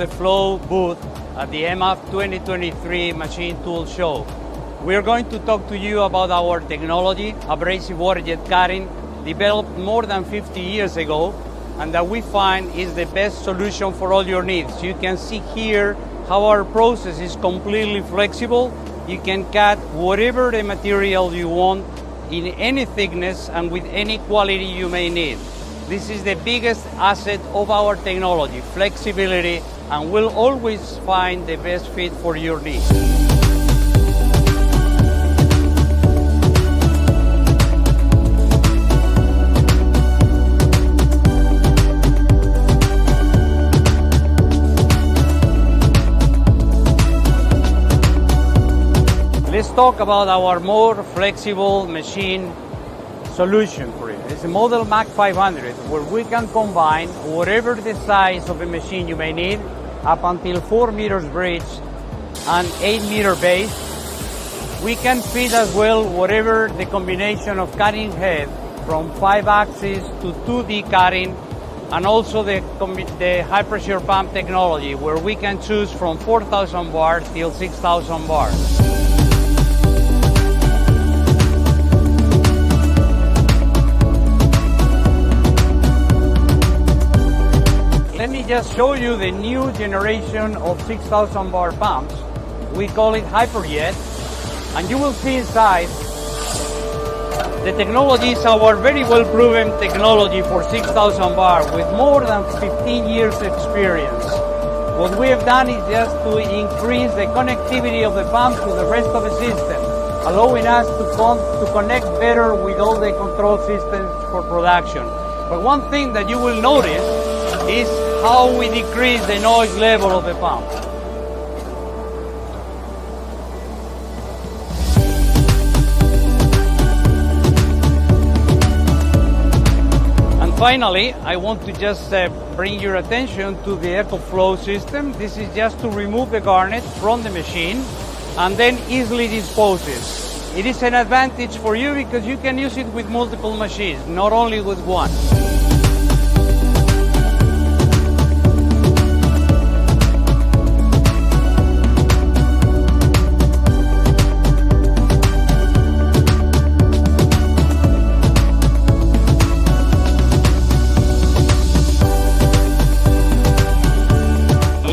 the Flow booth at the Emap 2023 Machine Tool Show. We are going to talk to you about our technology, abrasive water jet cutting, developed more than 50 years ago, and that we find is the best solution for all your needs. You can see here how our process is completely flexible. You can cut whatever the material you want in any thickness and with any quality you may need. This is the biggest asset of our technology, flexibility, and we'll always find the best fit for your needs. Let's talk about our more flexible machine solution for it. It's a Model Mac 500 where we can combine whatever the size of a machine you may need up until 4 meters bridge and 8 meter base. We can fit as well whatever the combination of cutting head from 5 axis to 2D cutting, and also the high pressure pump technology where we can choose from 4,000 bars till 6,000 bars. Let me just show you the new generation of 6,000 bar pumps. We call it Hyperjet, and you will see inside the technology is our very well proven technology for 6,000 bar with more than 15 years experience. What we have done is just to increase the connectivity of the pump to the rest of the system, allowing us to connect better with all the control systems for production. But one thing that you will notice is how we decrease the noise level of the pump. And finally, I want to just bring your attention to the EcoFlow system. This is just to remove the garnet from the machine and then easily dispose it. It is an advantage for you because you can use it with multiple machines, not only with one.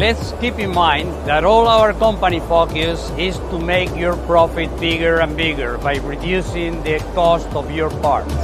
Let's keep in mind that all our company focus is to make your profit bigger and bigger by reducing the cost of your parts.